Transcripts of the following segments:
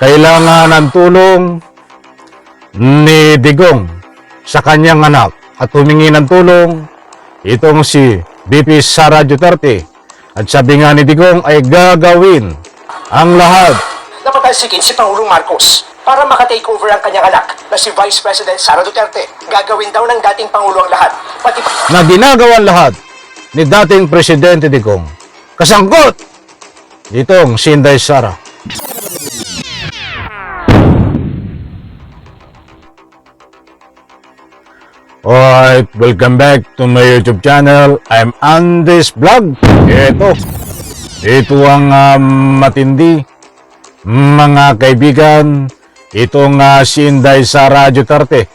kailangan ng tulong ni Digong sa kanyang anak at humingi ng tulong itong si VP Sara Duterte. At sabi nga ni Digong ay gagawin ang lahat. Napatalsikin si Pangulong Marcos para maka-takeover ang kanyang anak na si Vice President Sara Duterte. Gagawin daw ng dating Pangulo ang lahat, pati Na ginagawan lahat ni dating Presidente Digong. Kasangkot itong si Inday Sara. Alright, welcome back to my YouTube channel. I'm Andes Vlog. Ito ang matindi, mga kaibigan. Itong si Inday Sara Duterte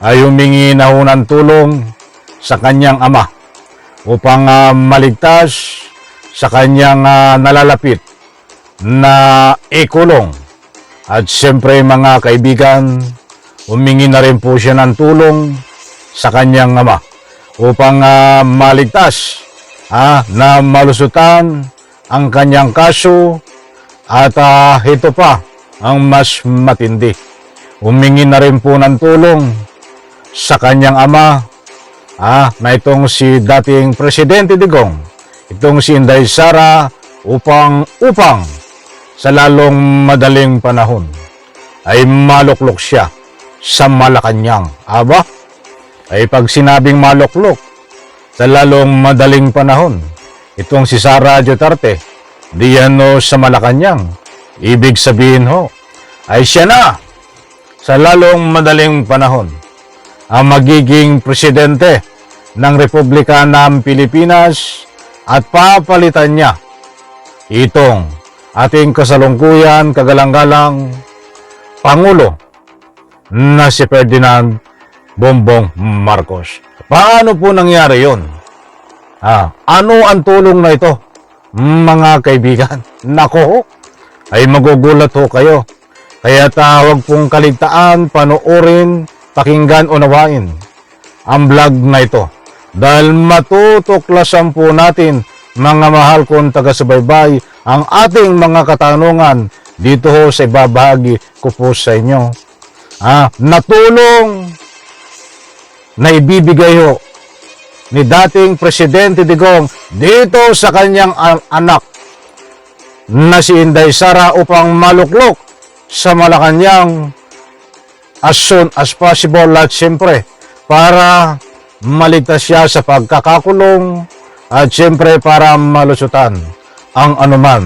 ay humingi na ho ng tulong sa kanyang ama upang maligtas sa kanyang nalalapit na ikulong. At siyempre mga kaibigan, humingi na rin po siya ng tulong sa kanyang ama upang maligtas na malusutan ang kanyang kaso. At ito pa ang mas matindi, humingi na rin po ng tulong sa kanyang ama na itong si dating Presidente Digong, itong si Inday Sara, upang sa lalong madaling panahon ay maluklok siya sa Malacanang. Aba, ay pag sinabing maluklok sa lalong madaling panahon, itong si Sara Duterte, diyan sa Malacanang, ibig sabihin ho, ay siya na sa lalong madaling panahon ang magiging presidente ng Republika ng Pilipinas at papalitan niya itong ating kasalungkuyan, kagalang-galang Pangulo na si Ferdinand Bongbong Marcos. Paano po nangyari yun? Ano ang tulong na ito, mga kaibigan? Nako, ay magugulat ho kayo. Kaya huwag pong kaligtaan, panoorin, pakinggan, unawain ang vlog na ito. Dahil matutuklasan po natin, mga mahal kong taga-subaybay, ang ating mga katanungan dito ho sa ibabahagi ko po sa inyo. Natulong na ibibigay ho ni dating Presidente Digong dito sa kanyang anak na si Inday Sara upang maluklok sa Malacanang as soon as possible, at siyempre para maligtas siya sa pagkakakulong at siyempre para malusutan ang anuman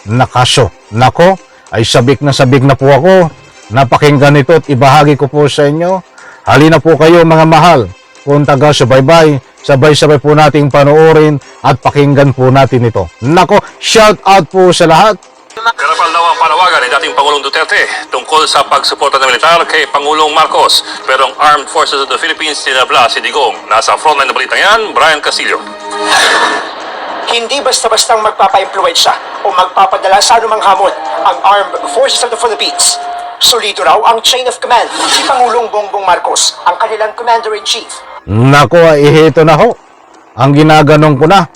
na kaso. Nako, ay sabik na po ako. Napakinggan ito at ibahagi ko po sa inyo. Halina po kayo mga mahal kung taga-subaybay, sabay-sabay po nating panoorin at pakinggan po natin ito. Nako, shout out po sa lahat. Karapal daw ang panawagan ni dating Pangulong Duterte tungkol sa pagsuporta ng militar kay Pangulong Marcos. Pero ang Armed Forces of the Philippines tinabla si Digong. Nasa frontline ng balitang yan, Brian Casillo. hindi basta-bastang magpapa-impluwensya o magpapadala sa anumang hamon ang Armed Forces of the Philippines. Solido raw ang chain of command si Pangulong Bongbong Marcos, ang kanilang Commander-in-Chief. Nako, ito na ho. Ang ginaganong ko na.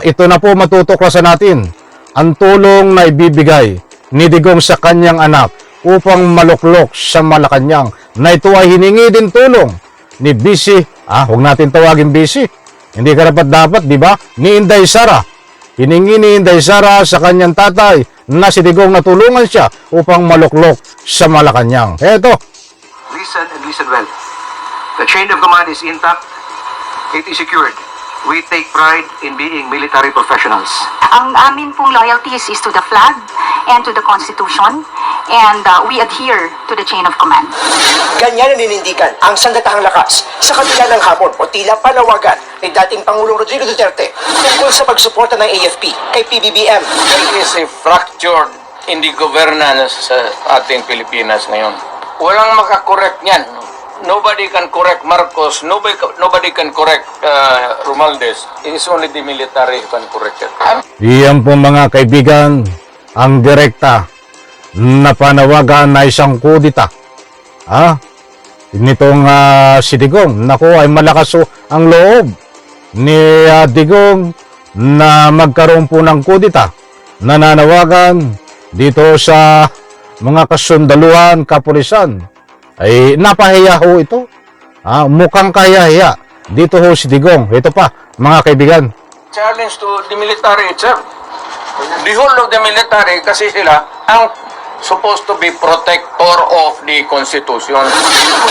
Ito na po matutuklasan natin. Ang tulong na ibibigay ni Digong sa kanyang anak upang maluklok sa Malacanang, na ito ay hiningi din tulong ni BC, huwag natin tawagin BC, hindi karapat-dapat, di ba? Ni Inday Sara. Hiningi ni Inday Sara sa kanyang tatay na si Digong na tulungan siya upang maluklok sa Malacanang. Eto. Listen and listen well. The chain of command is intact. It is secured. We take pride in being military professionals. Ang amin pong loyalties is to the flag and to the Constitution, and we adhere to the chain of command. Ganyan ang ninindigan ang sandatahang lakas sa kabila ng hamon o tila panawagan ni dating Pangulong Rodrigo Duterte tungkol sa pagsuporta ng AFP kay PBBM. There is a fracture in the governance sa ating Pilipinas ngayon. Walang makakorek niyan. Nobody can correct Marcos. Nobody can correct Romualdez. It is only the military who can correct it. Iyan po mga kaibigan, ang direkta na panawagan na isang kudita. Nitong si Digong, naku, ay malakas ang loob ni Digong na magkaroon po ng kudita. Nananawagan dito sa mga kasundaluhan, kapulisan, ay napahiya ho ito. Mukhang kaya-hiya. Dito ho si Digong. Ito pa, mga kaibigan. Challenge to the military itself. The whole of the military, kasi sila ang supposed to be protector of the Constitution.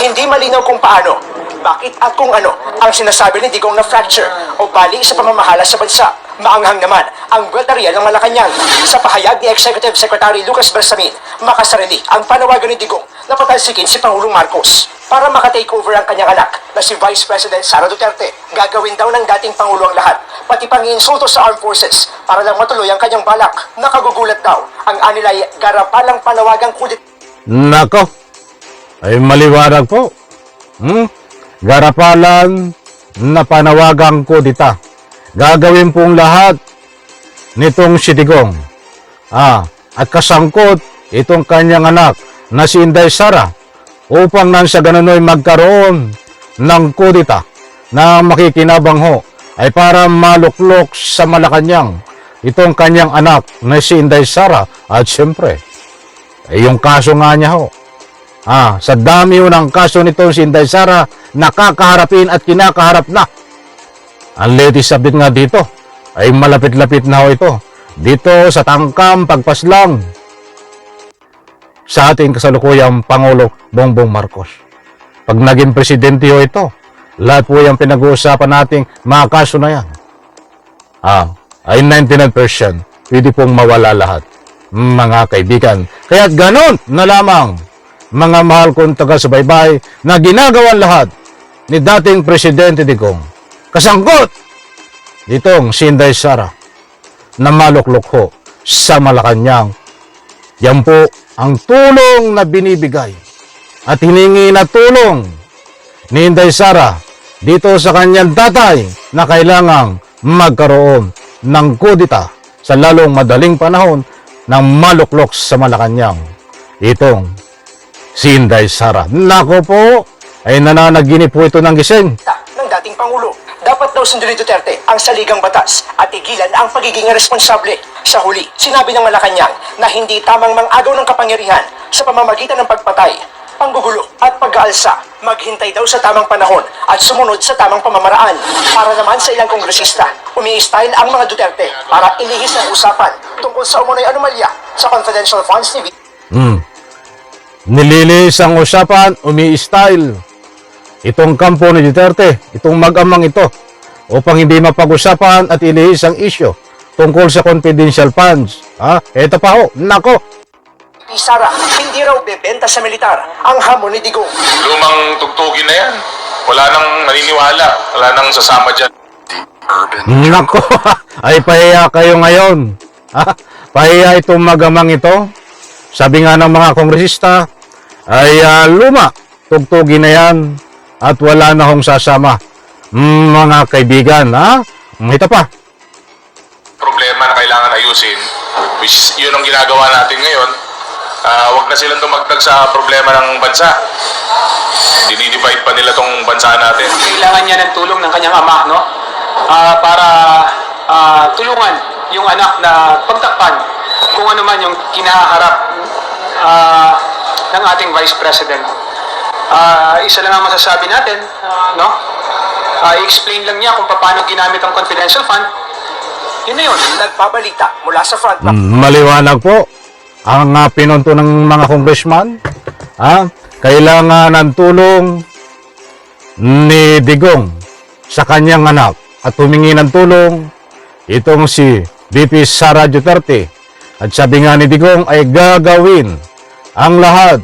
Hindi malinaw kung paano, bakit at kung ano ang sinasabi ni Digong na fracture o bali sa pamamahala sa bansa. Maanghang naman ang Buweltaria ng Malacanang. Sa pahayag ni Executive Secretary Lucas Bersamin, makasarili ang panawagan ni Digong na patalsikin si Pangulong Marcos para makatake over ang kanyang anak na si Vice President Sara Duterte. Gagawin daw ng dating Pangulo ang lahat, pati pang-insulto sa armed forces para lang matuloy ang kanyang balak. Nakagugulat daw ang anilay garapalang panawagang kudit. Nako, ay maliwanag po. Garapalan na panawagang kudita. Gagawin pong lahat nitong si Digong. At kasangkot itong kanyang anak na si Inday Sara upang nang sa ganunoy magkaroon ng kudita na makikinabang ho ay para maluklok sa Malacanang itong kanyang anak na si Inday Sara. At siyempre, ay yung kaso nga niya ho. Sa dami ho ng kaso nitong si Inday Sara, nakakaharapin at kinakaharap na. Ang latest update nga dito ay malapit-lapit na ho ito. Dito sa tangkang pagpaslang sa ating kasalukuyang Pangulo Bongbong Marcos. Pag naging presidente ho ito, lahat po yung pinag-uusapan nating mga kaso na yan. Ay 99% pwede pong mawala lahat, mga kaibigan. Kaya ganon na lamang, mga mahal kong taga-subaybay, na ginagawan lahat ni dating Presidente Digong. Kasangkot ditong si Inday Sara na maluklok ho sa Malacanang. Yan po ang tulong na binibigay at hiningi na tulong ni Inday Sara dito sa kanyang tatay na kailangang magkaroon ng kudita sa lalong madaling panahon ng maluklok sa Malacanang. Itong si Inday Sara. Nako po, ay nananaginip po ito ng gising. Ng dating Pangulo. Dapat daw sundin ni Duterte ang saligang batas at igilan ang pagiging responsable. Sa huli, sinabi ng Malacanang na hindi tamang mang-agaw ng kapangyarihan sa pamamagitan ng pagpatay, panggugulo at pag-aalsa. Maghintay daw sa tamang panahon at sumunod sa tamang pamamaraan. Para naman sa ilang kongresista, umi-style ang mga Duterte para ilihis ang usapan tungkol sa umunoy anomalya sa confidential funds ni Nililis ang usapan, umi-style itong kampo ni Duterte, itong mag-amang ito, upang hindi mapag-usapan at ilihis ang isyo tungkol sa confidential funds. Ito pa ho, nako. Sara, hindi raw bebenta sa militar ang hamon ni Digong. Lumang tugtugin na yan. Wala nang naniniwala. Wala nang sasama dyan. Nako, ay pahiya kayo ngayon. Pahiya itong magamang ito. Sabi nga ng mga kongresista, ay luma, tugtugin na yan at wala na hong sasama. Mga kaibigan, ito pa. Problema na kailangan ayusin, which is yun ang ginagawa natin ngayon. Huwag na silang tumagdag sa problema ng bansa. Dinidivide pa nila tong bansa natin. Kailangan niya ng tulong ng kanyang ama, no? Para tulungan yung anak na pagtakpan kung ano man yung kinaharap ng ating Vice President. Isa lang ang masasabi natin, no? I-explain lang niya kung paano ginamit ang confidential fund. Yun na yun. Nagpabalita mula sa front Maliwanag po ang pinunto ng mga congressman. Kailangan ng tulong ni Digong sa kanyang anak at humingi ng tulong itong si VP Sara Duterte. At sabi nga ni Digong ay gagawin ang lahat.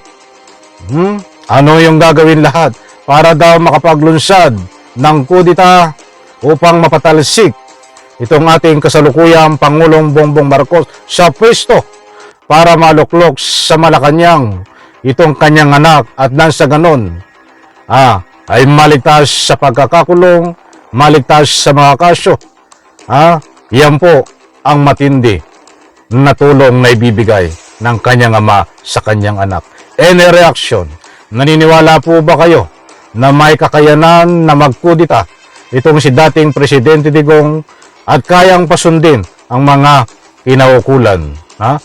Ano yung gagawin lahat? Para daw makapaglunsad ng kudita upang mapatalsik itong ating kasalukuyang Pangulong Bongbong Marcos sa pwesto para maluklok sa Malacanang itong kanyang anak at nang sa ganon ay maligtas sa pagkakakulong, maligtas sa mga kaso. Yan po ang matindi na tulong na ibibigay ng kanyang ama sa kanyang anak. Any reaction? Naniniwala po ba kayo na may kakayanan na magkudita itong si dating Presidente Digong at kayang pasundin ang mga kinaukulan?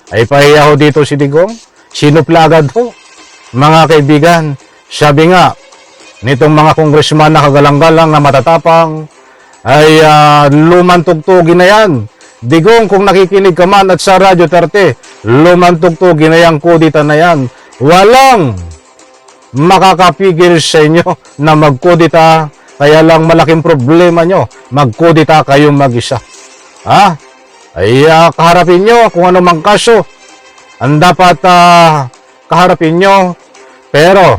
Ay pahiya ho dito si Digong? sinupla agad ho. Mga kaibigan, sabi nga, nitong mga kongresman na kagalang-galang na matatapang, ay lumang tugtugin na yan. Digong, kung nakikinig ka man at sa Radyo Duterte, lumang tugtugin na yan, kudita na yan. Walang makakapigil sa inyo na magkudita, kaya lang malaking problema nyo, magkudita kayong mag-isa. Ay kaharapin nyo kung ano mang kaso ang dapat kaharapin nyo, pero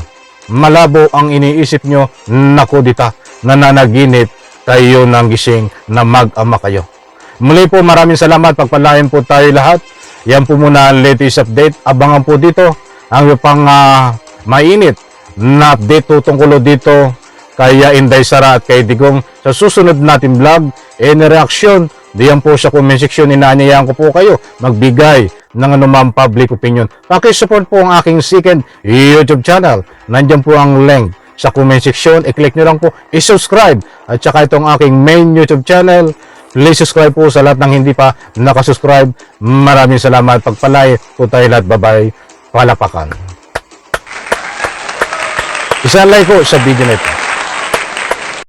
malabo ang iniisip nyo na kudita, nananaginip kayo ng gising na mag-ama kayo. Muli po, maraming salamat, pagpalain po tayo lahat. Yan po muna ang latest update. Abangan po dito ang pang mainit na update tungkol dito kay Inday Sara at kay Digong sa susunod natin vlog. Any reaction, diyan po sa comment section, inaanyayahan ko po kayo magbigay ng anumang public opinion. Pakisupport po ang aking second YouTube channel. Nandiyan po ang link sa comment section. I-click nyo lang po, i-subscribe. At saka itong aking main YouTube channel, please subscribe po sa lahat ng hindi pa nakasubscribe. Maraming salamat. Pagpalay po tayo lahat. Bye-bye. Palapakan. Isa like po sa video na ito.